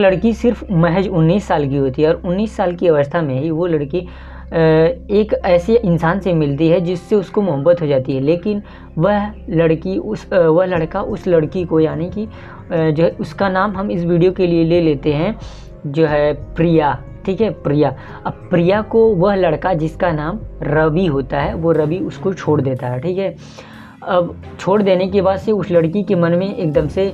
लड़की सिर्फ महज 19 साल की होती है और 19 साल की अवस्था में ही वो लड़की एक ऐसे इंसान से मिलती है जिससे उसको मोहब्बत हो जाती है। लेकिन वह लड़का उस लड़की को, यानी कि जो है उसका नाम हम इस वीडियो के लिए ले लेते हैं जो है प्रिया, ठीक है, प्रिया। अब प्रिया को वह लड़का जिसका नाम रवि होता है, वो रवि उसको छोड़ देता है, ठीक है। अब छोड़ देने के बाद से उस लड़की के मन में एकदम से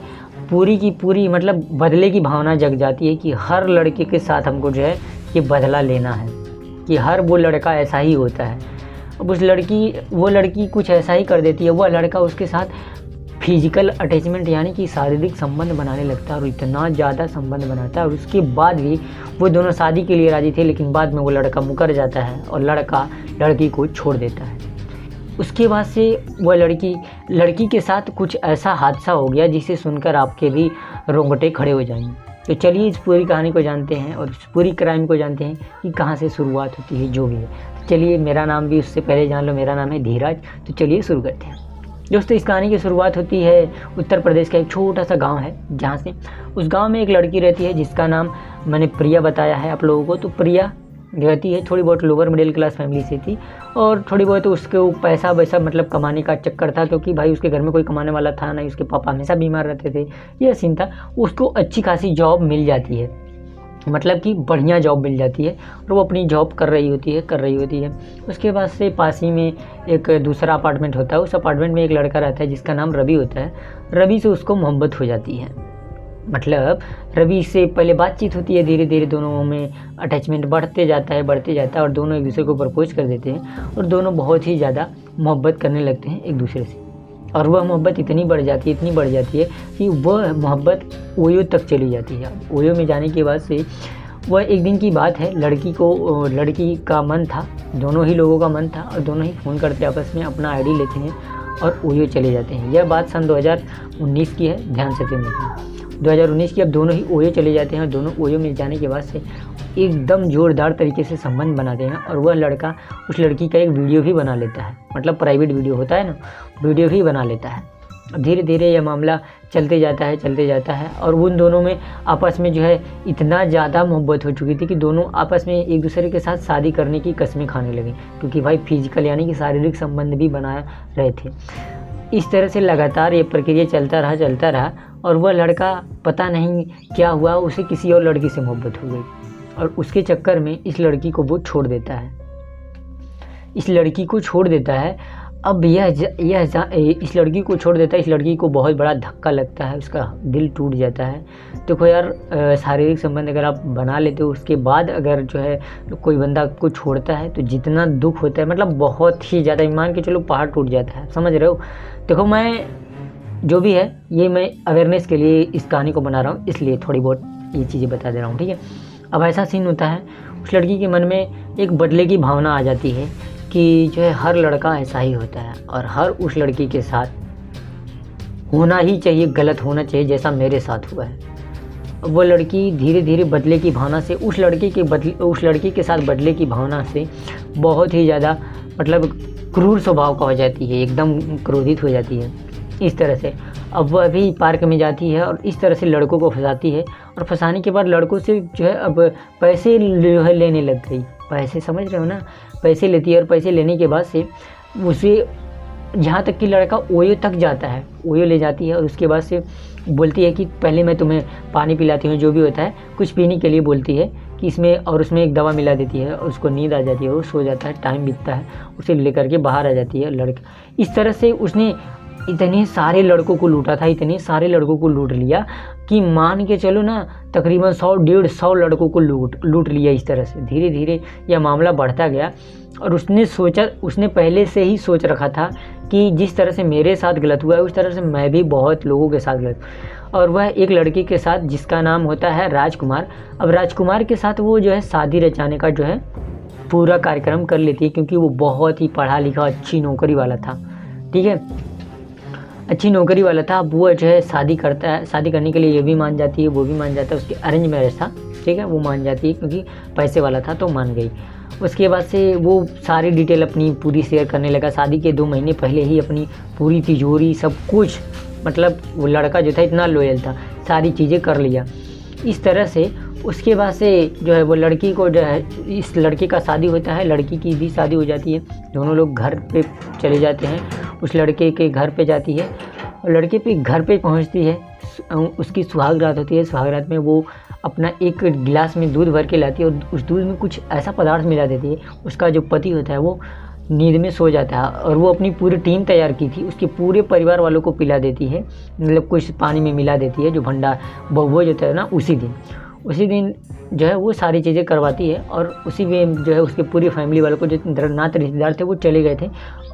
पूरी की पूरी मतलब बदले की भावना जग जाती है कि हर लड़के के साथ हमको जो है ये बदला लेना है, कि हर वो लड़का ऐसा ही होता है। अब वो लड़की कुछ ऐसा ही कर देती है, वह लड़का उसके साथ फिजिकल अटैचमेंट यानी कि शारीरिक संबंध बनाने लगता है और इतना ज़्यादा संबंध बनाता है। और उसके बाद भी वो दोनों शादी के लिए राजी थे, लेकिन बाद में वो लड़का मुकर जाता है और लड़का लड़की को छोड़ देता है। उसके बाद से वह लड़की के साथ कुछ ऐसा हादसा हो गया जिसे सुनकर आपके भी रोंगटे खड़े हो जाएंगे। तो चलिए इस पूरी कहानी को जानते हैं और इस पूरी क्राइम को जानते हैं कि कहाँ से शुरुआत होती है, जो भी है। चलिए, मेरा नाम भी उससे पहले जान लो, मेरा नाम है धीरज। तो चलिए शुरू करते हैं। दोस्तों, इस कहानी की शुरुआत होती है उत्तर प्रदेश का एक छोटा सा गाँव है, जहाँ से उस गाँव में एक लड़की रहती है जिसका नाम मैंने प्रिया बताया है आप लोगों को। तो प्रिया रहती है, थोड़ी बहुत लोअर मिडिल क्लास फैमिली से थी और थोड़ी बहुत उसके पैसा वैसा मतलब कमाने का चक्कर था, क्योंकि भाई उसके घर में कोई कमाने वाला था नहीं, उसके पापा हमेशा बीमार रहते थे, यह सीन था। उसको अच्छी खासी जॉब मिल जाती है, मतलब कि बढ़िया जॉब मिल जाती है और वो अपनी जॉब कर रही होती है। उसके बाद से पास ही में एक दूसरा अपार्टमेंट होता है, उस अपार्टमेंट में एक लड़का रहता है जिसका नाम रवि होता है। रवि से उसको मोहब्बत हो जाती है, मतलब रवि से पहले बातचीत होती है, धीरे धीरे दोनों में अटैचमेंट बढ़ते जाता है और दोनों एक दूसरे को प्रपोज कर देते हैं और दोनों बहुत ही ज़्यादा मोहब्बत करने लगते हैं एक दूसरे से। और वह मोहब्बत इतनी बढ़ जाती है कि वह मोहब्बत ओयो तक चली जाती है। ओयो में जाने के बाद से वह एक दिन की बात है, लड़की का मन था, दोनों ही लोगों का मन था और दोनों ही फ़ोन करते आपस में, अपना आईडी लेते हैं और ओयो चले जाते हैं। यह बात सन 2019 की है, ध्यान से सुनिए, 2019 की। अब दोनों ही ओयो चले जाते हैं और दोनों ओयो में जाने के बाद से एकदम ज़ोरदार तरीके से संबंध बनाते हैं और वह लड़का उस लड़की का एक वीडियो भी बना लेता है, मतलब प्राइवेट वीडियो होता है ना, वीडियो भी बना लेता है। अब धीरे धीरे यह मामला चलते जाता है और उन दोनों में आपस में जो है इतना ज़्यादा मोहब्बत हो चुकी थी कि दोनों आपस में एक दूसरे के साथ शादी करने की कस्में खाने लगे, क्योंकि भाई फिजिकल यानी कि शारीरिक संबंध भी बना रहे थे। इस तरह से लगातार ये प्रक्रिया चलता रहा और वह लड़का पता नहीं क्या हुआ, उसे किसी और लड़की से मोहब्बत हो गई और उसके चक्कर में इस लड़की को वो छोड़ देता है। अब इस लड़की को छोड़ देता है, इस लड़की को बहुत बड़ा धक्का लगता है, उसका दिल टूट जाता है। देखो यार, शारीरिक संबंध अगर आप बना लेते हो, उसके बाद अगर जो है कोई बंदा आपको छोड़ता है तो जितना दुख होता है, मतलब बहुत ही ज़्यादा, मान के चलो पहाड़ टूट जाता है, समझ रहे हो। देखो, मैं जो भी है ये मैं अवेयरनेस के लिए इस कहानी को बना रहा हूँ, इसलिए थोड़ी बहुत ये चीज़ें बता दे रहा हूँ, ठीक है। अब ऐसा सीन होता है, उस लड़की के मन में एक बदले की भावना आ जाती है कि जो है हर लड़का ऐसा ही होता है और हर उस लड़की के साथ होना ही चाहिए, गलत होना चाहिए जैसा मेरे साथ हुआ है। वो लड़की धीरे धीरे बदले की भावना से उस लड़की के साथ बदले की भावना से बहुत ही ज़्यादा मतलब क्रूर स्वभाव का हो जाती है, एकदम क्रोधित हो जाती है। इस तरह से अब वह अभी पार्क में जाती है और इस तरह से लड़कों को फंसाती है और फंसाने के बाद लड़कों से जो है अब पैसे लेने लग गई। पैसे, समझ रहे हो ना, पैसे लेती है और पैसे लेने के बाद से उसे यहाँ तक कि लड़का ओयो तक जाता है, ओयो ले जाती है और उसके बाद से बोलती है कि पहले मैं तुम्हें पानी पिलाती हूँ, जो भी होता है कुछ पीने के लिए बोलती है कि इसमें, और उसमें एक दवा मिला देती है और उसको नींद आ जाती है, वो सो जाता है, टाइम बीतता है, उसे लेकर के बाहर आ जाती है लड़की। इस तरह से उसने इतने सारे लड़कों को लूटा था, इतने सारे लड़कों को लूट लिया कि मान के चलो ना तकरीबन 100-150 लड़कों को लूट लिया। इस तरह से धीरे धीरे यह मामला बढ़ता गया और उसने पहले से ही सोच रखा था कि जिस तरह से मेरे साथ गलत हुआ है उस तरह से मैं भी बहुत लोगों के साथ गलत, और वह एक लड़की के साथ जिसका नाम होता है राजकुमार। अब राजकुमार के साथ वो जो है शादी रचाने का जो है पूरा कार्यक्रम कर लेती है, क्योंकि वो बहुत ही पढ़ा लिखा अच्छी नौकरी वाला था, ठीक है, अच्छी नौकरी वाला था। अब वो जो है शादी करने के लिए ये भी मान जाती है, वो भी मान जाता है, उसके अरेंज मैरिज था, ठीक है, वो मान जाती है क्योंकि पैसे वाला था तो मान गई। उसके बाद से वो सारी डिटेल अपनी पूरी शेयर करने लगा। शादी के 2 महीने पहले ही अपनी पूरी तिजोरी सब कुछ, मतलब वो लड़का जो था इतना लॉयल था, सारी चीज़ें कर लिया। इस तरह से उसके बाद से जो है वो लड़की को जो है, इस लड़के का शादी होता है, लड़की की भी शादी हो जाती है। दोनों लोग घर पे चले जाते हैं, उस लड़के के घर पे जाती है और लड़के पे घर पे पहुंचती है। उसकी सुहाग रात होती है। सुहाग रात में वो अपना एक गिलास में दूध भर के लाती है और उस दूध में कुछ ऐसा पदार्थ मिला देती है। उसका जो पति होता है वो नींद में सो जाता है और वो अपनी पूरी टीम तैयार की थी, उसके पूरे परिवार वालों को पिला देती है, मतलब कुछ पानी में मिला देती है, जो भंडार भोज होता है ना, उसी दिन जो है वो सारी चीज़ें करवाती है। और उसी में जो है उसके पूरी फैमिली वालों को, जो नाते रिश्तेदार थे वो चले गए थे,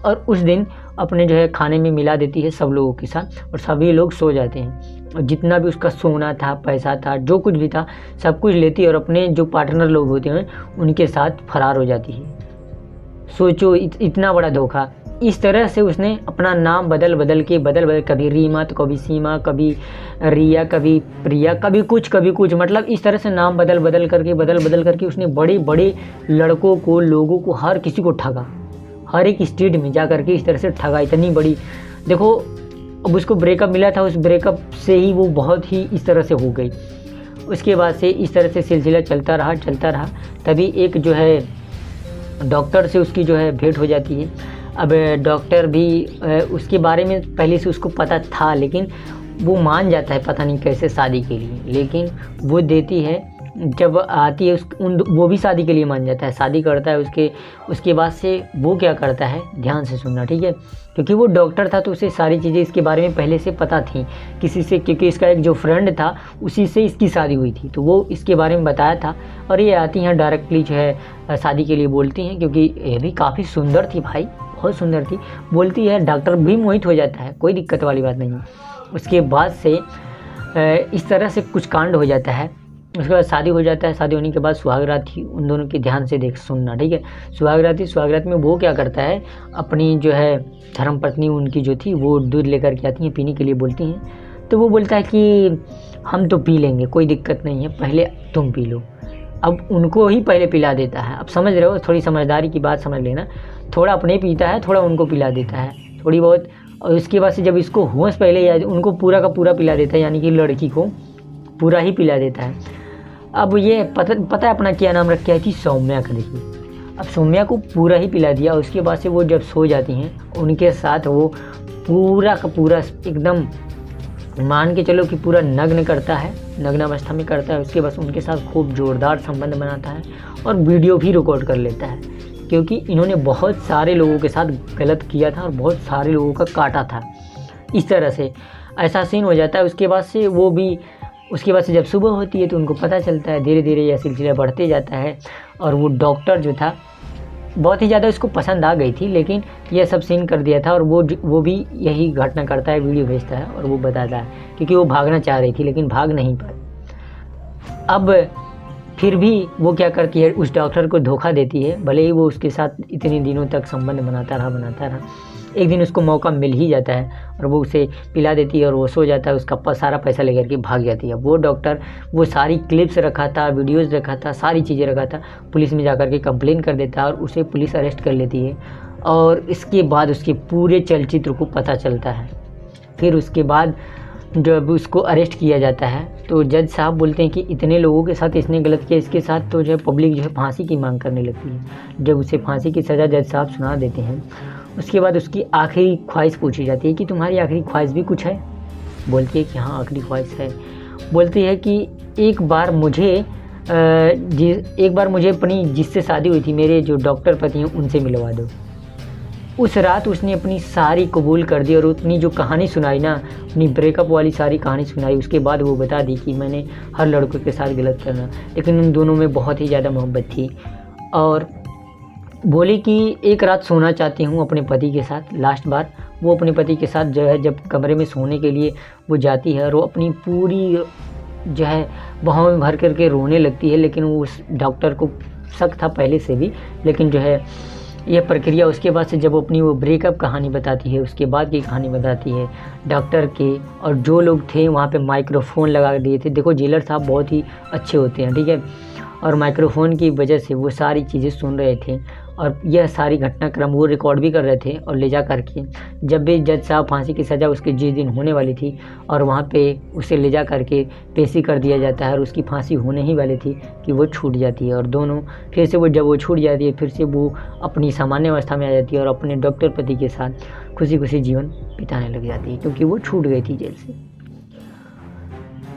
और उस दिन अपने जो है खाने में मिला देती है सब लोगों के साथ, और सभी लोग सो जाते हैं। और जितना भी उसका सोना था, पैसा था, जो कुछ भी था, सब कुछ लेती है और अपने जो पार्टनर लोग होते हैं उनके साथ फरार हो जाती है। सोचो इतना बड़ा धोखा। इस तरह से उसने अपना नाम बदल के कभी रीमा तो कभी सीमा, कभी रिया, कभी प्रिया, कभी कुछ, मतलब इस तरह से नाम बदल करके उसने बड़े बड़े लड़कों को, लोगों को, हर किसी को ठगा, हर एक स्टेट में जा करके इस तरह से ठगा। इतनी बड़ी, देखो अब उसको ब्रेकअप मिला था, उस ब्रेकअप से ही वो बहुत ही इस तरह से हो गई। उसके बाद से इस तरह से सिलसिला चलता रहा। तभी एक जो है डॉक्टर से उसकी जो है भेंट हो जाती है। अब डॉक्टर भी उसके बारे में पहले से उसको पता था, लेकिन वो मान जाता है पता नहीं कैसे शादी के लिए, लेकिन वो देती है। जब आती है वो भी शादी के लिए मान जाता है, शादी करता है। उसके बाद से वो क्या करता है, ध्यान से सुनना, ठीक है, क्योंकि वो डॉक्टर था तो उसे सारी चीज़ें इसके बारे में पहले से पता थी किसी से, क्योंकि इसका एक जो फ्रेंड था उसी से इसकी शादी हुई थी, तो वो इसके बारे में बताया था। और ये आती हैं डायरेक्टली जो है शादी के लिए बोलती हैं, क्योंकि ये भी काफ़ी सुंदर थी भाई, बहुत सुंदर थी। बोलती है, डॉक्टर भी मोहित हो जाता है, कोई दिक्कत वाली बात नहीं। उसके बाद से इस तरह से कुछ कांड हो जाता है। उसके बाद शादी हो जाता है। शादी होने के बाद सुहागरात थी, उन दोनों की ध्यान से सुनना, ठीक है। सुहागरात में वो क्या करता है, अपनी जो है धर्मपत्नी उनकी जो थी वो दूध लेकर के आती हैं, पीने के लिए बोलती हैं। तो वो बोलता है कि हम तो पी लेंगे, कोई दिक्कत नहीं है, पहले तुम पी लो। अब उनको ही पहले पिला देता है। अब समझ रहे हो, थोड़ी समझदारी की बात समझ लेना, थोड़ा अपने पीता है, थोड़ा उनको पिला देता है, थोड़ी बहुत। और उसके बाद से जब इसको होश पहले याद, उनको पूरा का पूरा पिला देता है, यानी कि लड़की को पूरा ही पिला देता है। अब ये पता है अपना क्या नाम रखा थी, सौम्या का। देखिए, अब सौम्या को पूरा ही पिला दिया। उसके बाद से वो जब सो जाती हैं, उनके साथ वो पूरा का पूरा एकदम मान के चलो कि पूरा नग्न करता है, नग्न अवस्था में करता है। उसके बाद उनके साथ खूब ज़ोरदार संबंध बनाता है और वीडियो भी रिकॉर्ड कर लेता है, क्योंकि इन्होंने बहुत सारे लोगों के साथ गलत किया था और बहुत सारे लोगों का काटा था। इस तरह से ऐसा सीन हो जाता है। उसके बाद से जब सुबह होती है तो उनको पता चलता है, धीरे धीरे यह सिलसिला बढ़ते जाता है। और वो डॉक्टर जो था बहुत ही ज़्यादा उसको पसंद आ गई थी, लेकिन यह सब सीन कर दिया था। और वो भी यही घटना करता है, वीडियो भेजता है और वो बताता है, क्योंकि वो भागना चाह रही थी लेकिन भाग नहीं पाई। अब फिर भी वो क्या करती है, उस डॉक्टर को धोखा देती है। भले ही वो उसके साथ इतने दिनों तक संबंध बनाता रहा। एक दिन उसको मौका मिल ही जाता है और वो उसे पिला देती है और वो सो जाता है। उसका सारा पैसा लेकर के भाग जाती है। वो डॉक्टर वो सारी क्लिप्स रखा था, वीडियोज़ रखा था, सारी चीज़ें रखा था, पुलिस में जाकर के कंप्लेन कर देता है और उसे पुलिस अरेस्ट कर लेती है। और इसके बाद उसके पूरे चलचित्र को पता चलता है। फिर उसके बाद जब उसको अरेस्ट किया जाता है तो जज साहब बोलते हैं कि इतने लोगों के साथ इसने गलत किया, इसके साथ तो जो है पब्लिक जो है फांसी की मांग करने लगती है। जब उसे फांसी की सज़ा जज साहब सुना देते हैं, उसके बाद उसकी आखिरी ख्वाहिश पूछी जाती है कि तुम्हारी आखिरी ख्वाहिश भी कुछ है। बोलती है कि हाँ, आखिरी ख्वाहिश है। बोलती है कि एक बार मुझे अपनी जिससे शादी हुई थी, मेरे जो डॉक्टर पति हैं, उनसे मिलवा दो। उस रात उसने अपनी सारी कबूल कर दी और अपनी जो कहानी सुनाई ना, अपनी ब्रेकअप वाली सारी कहानी सुनाई। उसके बाद वो बता दी कि मैंने हर लड़कों के साथ गलत करना, लेकिन उन दोनों में बहुत ही ज़्यादा मोहब्बत थी। और बोली कि एक रात सोना चाहती हूँ अपने पति के साथ। लास्ट बार वो अपने पति के साथ जो है जब कमरे में सोने के लिए वो जाती है और वो अपनी पूरी जो है बाहों में भर करके रोने लगती है। लेकिन वो उस डॉक्टर को शक था पहले से भी, लेकिन जो है ये प्रक्रिया उसके बाद से जब वो अपनी वो ब्रेकअप कहानी बताती है, उसके बाद की कहानी बताती है डॉक्टर के। और जो लोग थे वहाँ पे माइक्रोफोन लगा दिए थे। देखो जेलर साहब बहुत ही अच्छे होते हैं, ठीक है, और माइक्रोफोन की वजह से वो सारी चीज़ें सुन रहे थे और यह सारी घटनाक्रम वो रिकॉर्ड भी कर रहे थे। और ले जा करके जब भी जज साहब फांसी की सज़ा उसके जिस दिन होने वाली थी और वहाँ पे उसे ले जा करके पेशी कर दिया जाता है और उसकी फांसी होने ही वाली थी कि वो छूट जाती है। और दोनों फिर से जब वो छूट जाती है फिर से वो अपनी सामान्य अवस्था में आ जाती है और अपने डॉक्टर पति के साथ खुशी खुशी जीवन बिताने लग जाती है, क्योंकि वो छूट गई थी जेल से।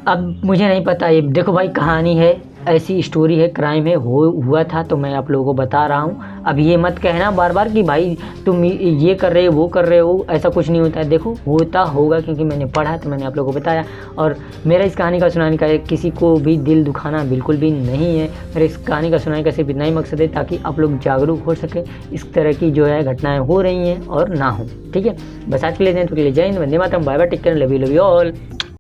अब मुझे नहीं पता, ये देखो भाई कहानी है, ऐसी स्टोरी है, क्राइम है, हुआ था तो मैं आप लोगों को बता रहा हूँ। अब ये मत कहना बार बार कि भाई तुम ये कर रहे हो वो कर रहे हो, ऐसा कुछ नहीं होता है। देखो होता होगा क्योंकि मैंने पढ़ा तो मैंने आप लोगों को बताया। और मेरा इस कहानी का सुनाने का किसी को भी दिल दुखाना बिल्कुल भी नहीं है। मेरे इस कहानी का सुनाने का सिर्फ इतना ही मकसद है ताकि आप लोग जागरूक हो सके, इस तरह की जो है घटनाएँ हो रही हैं और ना हो। ठीक है, बस आज के लिए जय हिंद, वंदे मातरम, bye bye, take care, love you all.